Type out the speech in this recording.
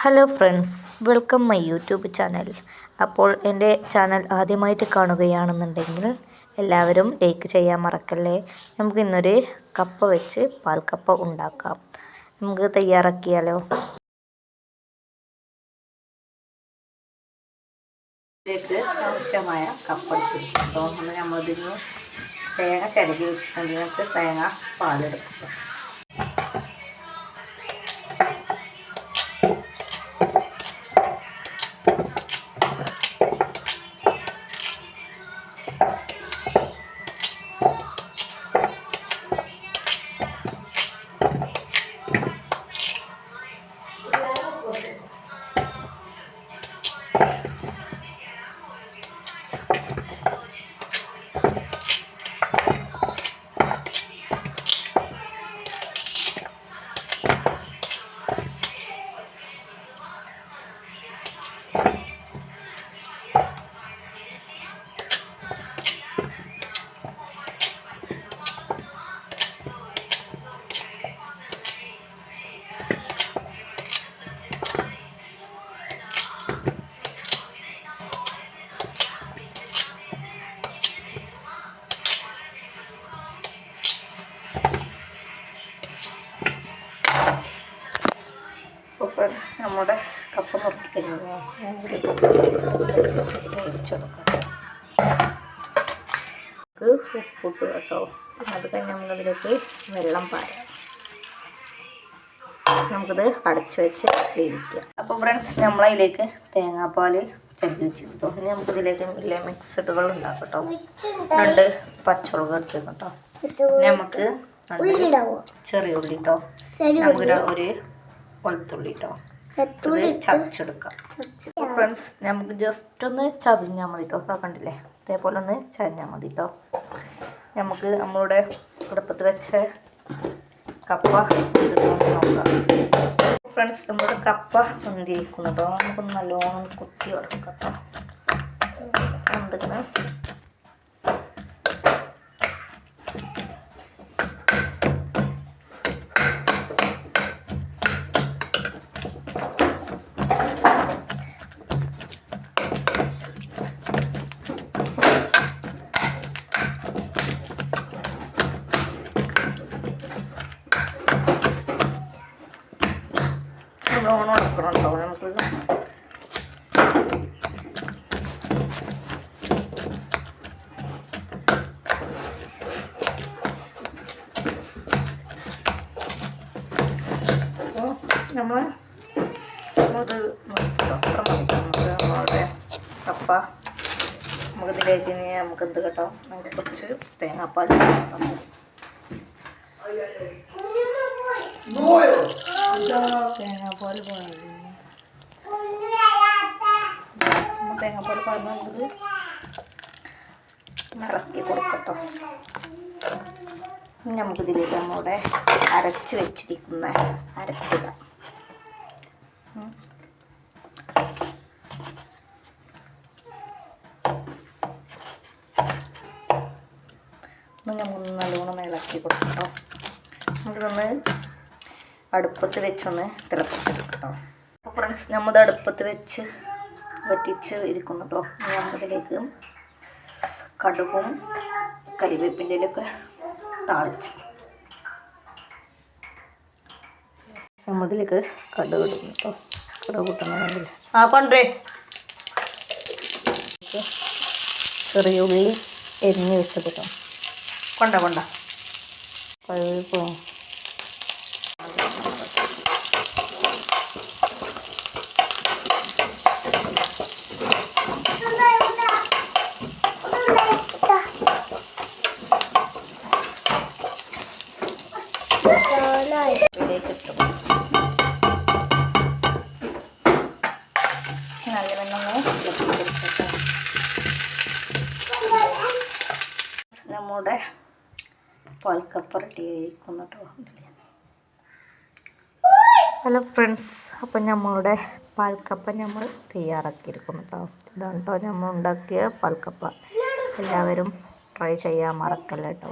Hello friends, welcome my YouTube channel. അപ്പോൾ എൻ്റെ channel ആദ്യമായിട്ട് കാണുകയാണെന്നുണ്ടെങ്കിൽ എല്ലാവരും ലൈക്ക് ചെയ്യാൻ മറക്കല്ലേ. നമുക്ക് ഇന്നൊരു കപ്പ വെച്ച് പാൽക്കപ്പ ഉണ്ടാക്കാം. നമുക്ക് തയ്യാറാക്കിയാലോ. ഇതിലേക്ക് ആവശ്യമായ കപ്പ എടുത്തിട്ടോ. നമ്മളിതിന് തേങ്ങ ചിരകി വെച്ചിട്ടുണ്ടെങ്കിൽ തേങ്ങ പാലെടുക്കുക. ഫ്രണ്ട്സ്, നമ്മുടെ കപ്പ മുറിക്കഴിഞ്ഞു ഒഴിച്ചെടുക്കാം. ഉപ്പിട്ട് കേട്ടോ. അത് കഴിഞ്ഞ് നമ്മളതിലേക്ക് വെള്ളം പാരാം. നമുക്കിത് അടച്ചു വെച്ച് വേവിക്കാം. അപ്പോൾ ഫ്രണ്ട്സ്, നമ്മളതിലേക്ക് തേങ്ങാപ്പാൽ ചപ്പി വെച്ചിട്ടോ. ഇനി നമുക്കിതിലേക്ക് വലിയ മിക്സഡുകൾ ഉണ്ടാക്കട്ടോ. 2 പച്ചമുളക് എടുത്തേക്കും കേട്ടോ. നമുക്ക് ചെറിയ ഉള്ളി കേട്ടോ. നമുക്ക് ഒരു വെളുത്തുള്ളി കേട്ടോ. ചതച്ചെടുക്കാം. ഫ്രണ്ട്സ്, നമുക്ക് ജസ്റ്റ് ഒന്ന് ചതഞ്ഞാൽ മതി കേട്ടോ. കണ്ടില്ലേ, അതേപോലെ ഒന്ന് ചതഞ്ഞാൽ മതി കേട്ടോ. നമുക്ക് നമ്മളുടെ അടുപ്പത്ത് വെച്ച കപ്പ നോക്കാം. ഫ്രണ്ട്സ്, നമ്മുടെ കപ്പ വെന്തിരിക്കുന്നു കേട്ടോ. നമുക്കൊന്ന് നല്ലോണം കുത്തി ഉടക്കാം കേട്ടോ. എന്തെങ്കിലും നല്ലോണം ഉടക്കണം കേട്ടോ. നമുക്ക് നമ്മളിത് നമ്മളുടെ കപ്പ നമുക്കിതിലേക്ക് നമുക്ക് എന്ത് കേട്ടോ, നമുക്ക് കുറച്ച് തേങ്ങാപ്പാൽ തേങ്ങാപ്പാൽ പറഞ്ഞ് നമുക്കിത് ഇളക്കി കൊടുക്കട്ടോ. ഇനി നമുക്കിതിലേക്ക് നമ്മുടെ അരച്ച് വെച്ചിരിക്കുന്ന അരപ്പിടാം. നമുക്ക് നല്ലോണം ഇളക്കി കൊടുക്കട്ടോ. നമുക്കിതൊന്ന് അടുപ്പത്ത് വെച്ചൊന്ന് തിളപ്പിച്ചെടുക്കട്ടോ. അപ്പോൾ ഫ്രണ്ട്സ്, നമ്മത് അടുപ്പത്ത് വെച്ച് വറ്റിച്ച് ഇരിക്കുന്നു കേട്ടോ. നമുക്കതിലേക്ക് കടുകും കരിവേപ്പിൻ്റെ ഇലയൊക്കെ താളിച്ച് നമ്മതിലേക്ക് കടുക് ഇടുന്നു കേട്ടോ. കടുക് കൂട്ടണമെങ്കിൽ കൊണ്ടേ ചെറിയ ഉള്ളി എരിഞ്ഞ് വെച്ചത് കേട്ടോ. കൊണ്ട കഴുകി നമ്മുടെ പാൽക്കപ്പ റെഡി ആയിരിക്കുന്നു കേട്ടോ. ഹലോ ഫ്രണ്ട്സ്, അപ്പം നമ്മളുടെ പാൽക്കപ്പ നമ്മൾ തയ്യാറാക്കിയിരിക്കുന്നു കേട്ടോ. ഇതാണ് കേട്ടോ നമ്മൾ ഉണ്ടാക്കിയ പാൽക്കപ്പ. എല്ലാവരും ട്രൈ ചെയ്യാൻ മറക്കല്ല കേട്ടോ.